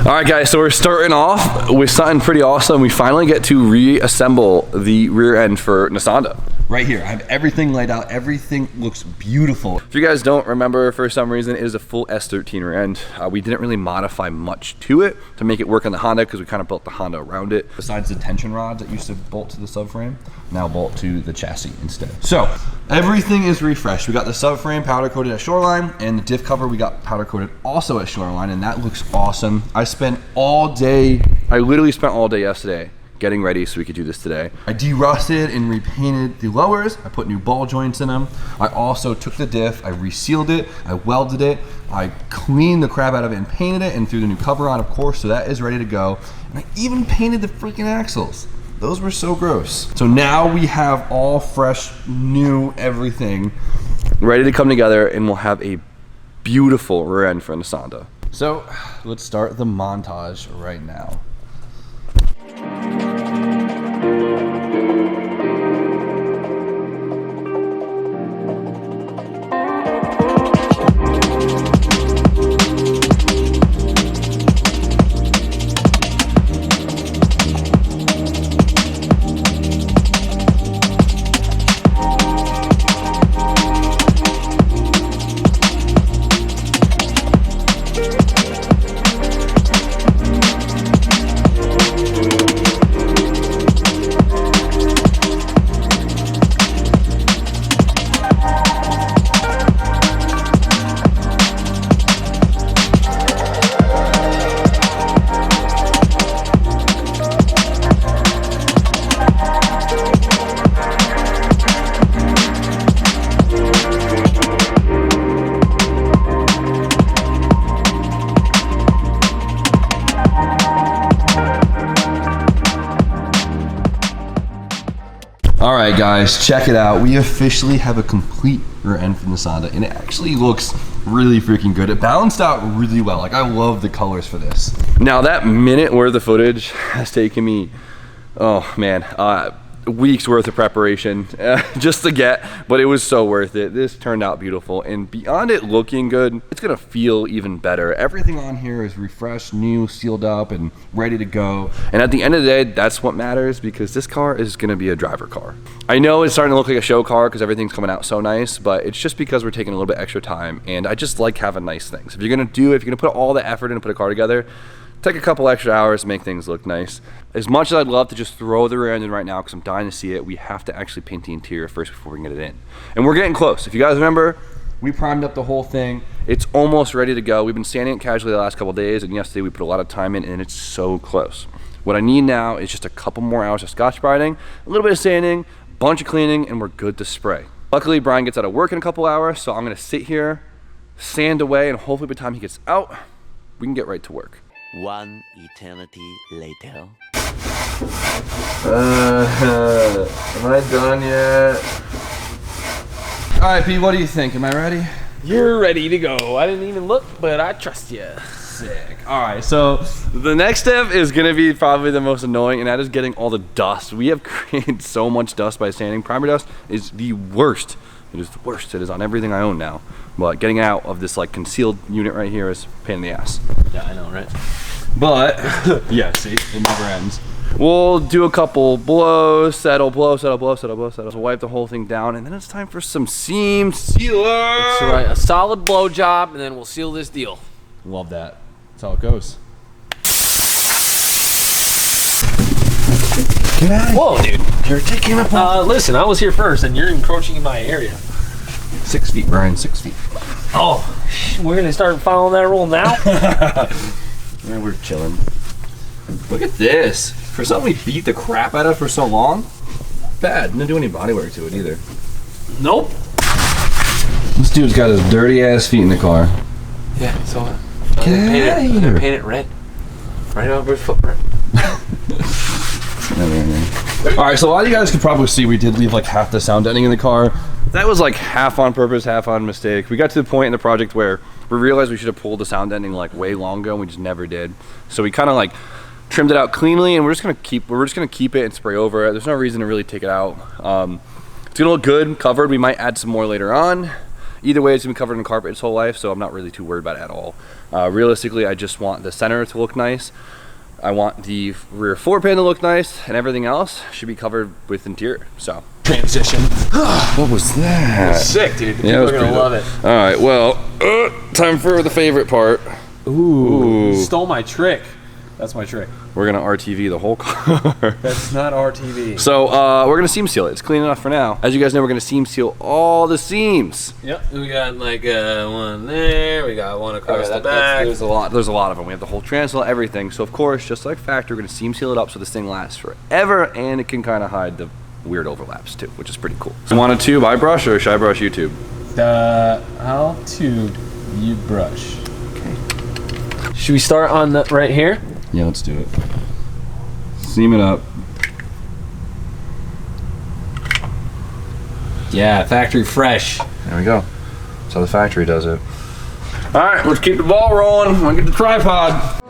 All right, guys, so we're starting off with something pretty awesome. We finally get to reassemble the rear end for Nisanda. Right here, I have everything laid out. Everything looks beautiful. If you guys don't remember, for some reason, it is a full S13 rear end. We didn't really modify much to it to make it work on the Honda because we kind of built the Honda around it. Besides the tension rods that used to bolt to the subframe, now bolt to the chassis instead. So everything is refreshed. We got the subframe powder coated at Shoreline, and the diff cover we got powder coated also at Shoreline, and that looks awesome. I spent all day, I literally spent all day yesterday getting ready so we could do this today. I de-rusted and repainted the lowers. I put new ball joints in them. I also took the diff, I resealed it, I welded it, I cleaned the crap out of it and painted it and threw the new cover on, of course, so that is ready to go. And I even painted the freaking axles. Those were so gross. So now we have all fresh, new everything ready to come together, and we'll have a beautiful rear end for Nisanda. So let's start the montage right now. Alright guys, check it out. We officially have a complete rear end for Nisanda, and it actually looks really freaking good. It balanced out really well. Like, I love the colors for this. Now that minute worth of footage has taken me, oh man, weeks worth of preparation just to get, but it was so worth it. This turned out beautiful, and beyond it looking good, it's gonna feel even better. Everything on here is refreshed, new, sealed up, and ready to go. And at the end of the day, that's what matters, because this car is gonna be a driver car. I know it's starting to look like a show car because everything's coming out so nice, but it's just because we're taking a little bit extra time, and I just like having nice things. If you're gonna put all the effort in to put a car together, take a couple extra hours to make things look nice. As much as I'd love to just throw the rear end in right now because I'm dying to see it, we have to actually paint the interior first before we can get it in. And we're getting close. If you guys remember, we primed up the whole thing. It's almost ready to go. We've been sanding it casually the last couple of days, and yesterday we put a lot of time in, and it's so close. What I need now is just a couple more hours of Scotch brighting, a little bit of sanding, a bunch of cleaning, and we're good to spray. Luckily, Brian gets out of work in a couple hours, so I'm gonna sit here, sand away, and hopefully by the time he gets out, we can get right to work. One eternity later. Am I done yet? All right, Pete, what do you think? Am I ready? You're ready to go. I didn't even look, but I trust you. Sick. All right, so the next step is gonna be probably the most annoying, and that is getting all the dust. We have created so much dust by sanding. Primer dust is the worst. It is the worst. It is on everything I own now. But getting out of this like concealed unit right here is a pain in the ass. Yeah, I know, right? But yeah, see, it never ends. We'll do a couple blows, settle, blow, settle, blow, settle, blow, settle. So wipe the whole thing down, and then it's time for some seam sealer. That's right, a solid blow job, and then we'll seal this deal. Love that. That's how it goes. Get out of here. Whoa, dude. You're taking up. Listen, I was here first, and you're encroaching in my area. 6 feet, Brian, 6 feet. Oh, we're gonna start following that rule now? Man, we're chilling. Look at this. For something we beat the crap out of for so long, bad. Didn't do any body work to it either. Nope. This dude's got his dirty ass feet in the car. Yeah, so Get out of here. Paint it red. Right over his footprint. Alright, so a lot of you guys could probably see we did leave like half the sound deadening in the car. That was like half on purpose, half on mistake. We got to the point in the project where we realized we should have pulled the sound deadening like way long ago, and we just never did. So we kind of like trimmed it out cleanly, and we're just gonna keep it and spray over it. There's no reason to really take it out. It's gonna look good covered. We might add some more later on. Either way, it's gonna be covered in carpet its whole life, so I'm not really too worried about it at all. Realistically, I just want the center to look nice. I want the rear floor pan to look nice, and everything else should be covered with interior. So Transition. what was that? Sick, dude. Yeah, People are gonna love it. All right, well, time for the favorite part. Ooh. You stole my trick. That's my trick. We're gonna RTV the whole car. That's not RTV. So we're gonna seam seal it. It's clean enough for now. As you guys know, we're gonna seam seal all the seams. Yep. We got like one there. We got one across the back. There's a lot of them. We have the whole transom, everything. So of course, just like factory, we're gonna seam seal it up so this thing lasts forever, and it can kind of hide the weird overlaps too, which is pretty cool. So, want a tube I brush, or should I brush you tube? I'll tube, you brush. Okay. Should we start on the right here? Yeah, let's do it. Seam it up. Yeah, factory fresh. There we go. That's how the factory does it. All right, let's keep the ball rolling. I'm gonna get the tripod.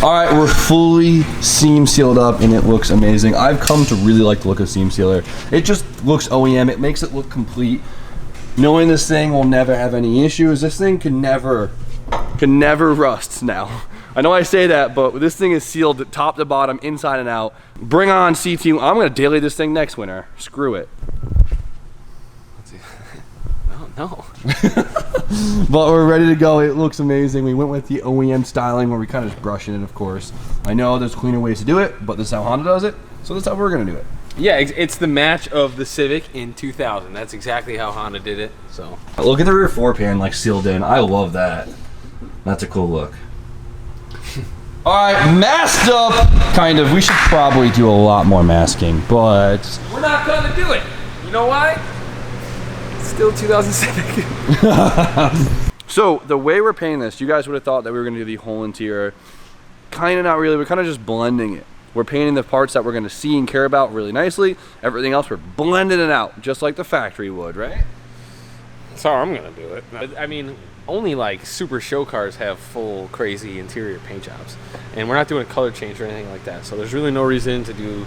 All right, we're fully seam sealed up and it looks amazing. I've come to really like the look of seam sealer. It just looks OEM, it makes it look complete. Knowing this thing will never have any issues. This thing can never rust now. I know I say that, but this thing is sealed top to bottom, inside and out. Bring on CT. I'm gonna daily this thing next winter. Screw it. No. But we're ready to go. It looks amazing. We went with the OEM styling where we kind of just brush it, of course. I know there's cleaner ways to do it, but this is how Honda does it, so that's how we're gonna do it. Yeah, it's the match of the Civic in 2000. That's exactly how Honda did it. So look at the rear floor pan like sealed in. I love that. That's a cool look. All right, masked up, kind of. We should probably do a lot more masking, but we're not gonna do it. You know why? It's still 2000 Civic. So the way we're painting this, you guys would have thought that we were gonna do the whole interior. Kind of not really. We're kind of just blending it. We're painting the parts that we're gonna see and care about really nicely. Everything else, we're blending it out, just like the factory would, right? That's how I'm gonna do it. I mean, only like super show cars have full crazy interior paint jobs, and we're not doing a color change or anything like that. So there's really no reason to do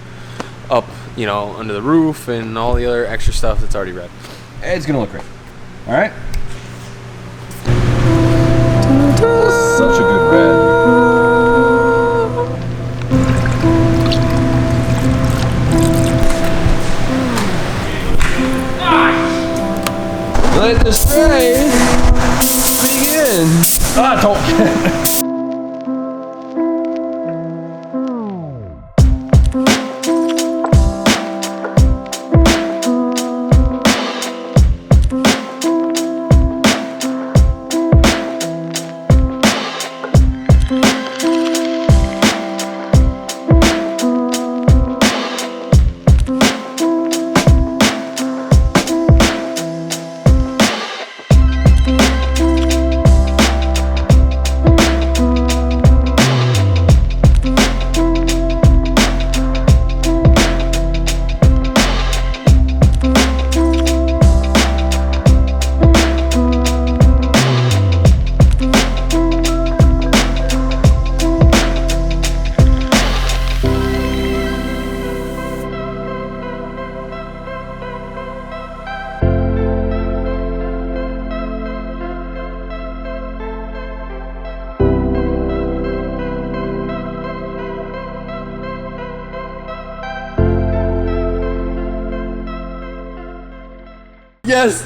up, you know, under the roof and all the other extra stuff that's already red. It's gonna look great. All right. Such a good red. Let the spray begin. Ah, don't.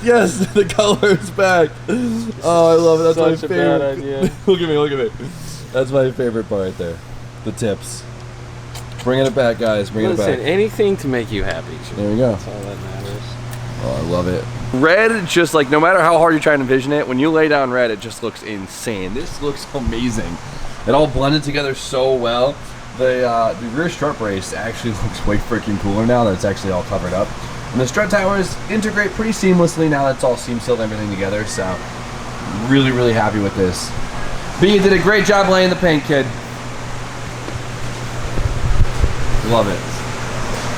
Yes, the color is back. Oh, I love it. That's my favorite. Bad idea. Look at me. That's my favorite part right there. The tips. Bringing it back, guys. Bringing it back. Anything to make you happy. There we go. That's all that matters. Oh, I love it. Red, just like no matter how hard you try and envision it, when you lay down red, it just looks insane. This looks amazing. It all blended together so well. The rear strut brace actually looks way freaking cooler now that it's actually all covered up. And the strut towers integrate pretty seamlessly now that it's all seam sealed and everything together. So really, really happy with this. B, you did a great job laying the paint, kid. Love it.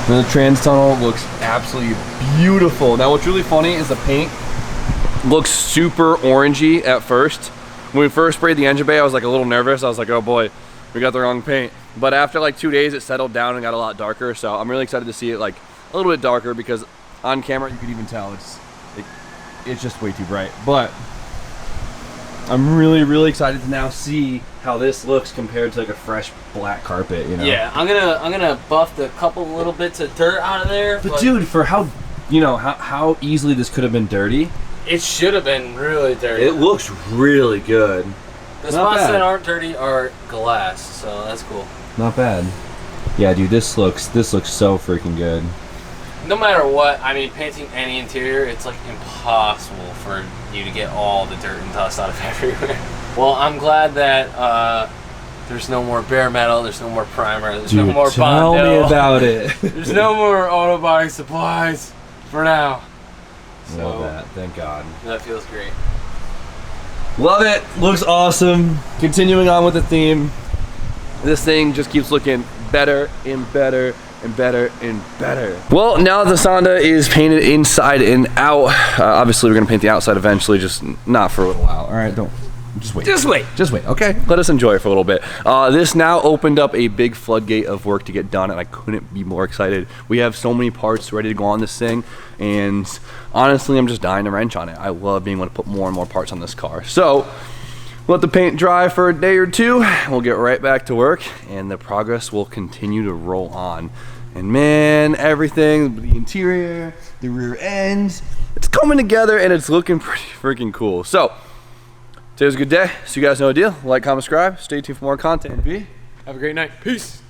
And the trans tunnel looks absolutely beautiful. Now what's really funny is the paint looks super orangey at first. When we first sprayed the engine bay, I was like a little nervous. I was like, oh boy, we got the wrong paint. But after like 2 days, it settled down and got a lot darker. So I'm really excited to see it like a little bit darker, because on camera you could even tell it's just way too bright. But I'm really, really excited to now see how this looks compared to like a fresh black carpet, you know? Yeah, I'm gonna buff the couple little bits of dirt out of there. But dude, for how, you know, how easily this could have been dirty. It should have been really dirty. It looks really good. The spots that aren't dirty are glass, so that's cool. Not bad. Yeah, dude, this looks so freaking good. No matter what, I mean, painting any interior, it's like impossible for you to get all the dirt and dust out of everywhere. Well, I'm glad that there's no more bare metal, there's no more primer, there's no more Tell me about it. There's no more auto body supplies for now. So, love that, thank God. That feels great. Love it, looks awesome. Continuing on with the theme, this thing just keeps looking better and better and better and better. Well, now the Sonda is painted inside and out. Obviously, we're gonna paint the outside eventually, just not for a little while. All right, just wait. Just wait, okay? Let us enjoy it for a little bit. This now opened up a big floodgate of work to get done, and I couldn't be more excited. We have so many parts ready to go on this thing, and honestly, I'm just dying to wrench on it. I love being able to put more and more parts on this car. So, let the paint dry for a day or two. We'll get right back to work, and the progress will continue to roll on. And man, everything, the interior, the rear end, it's coming together and it's looking pretty freaking cool. So, today's a good day, so you guys know the deal. Like, comment, subscribe, stay tuned for more content. B, have a great night. Peace.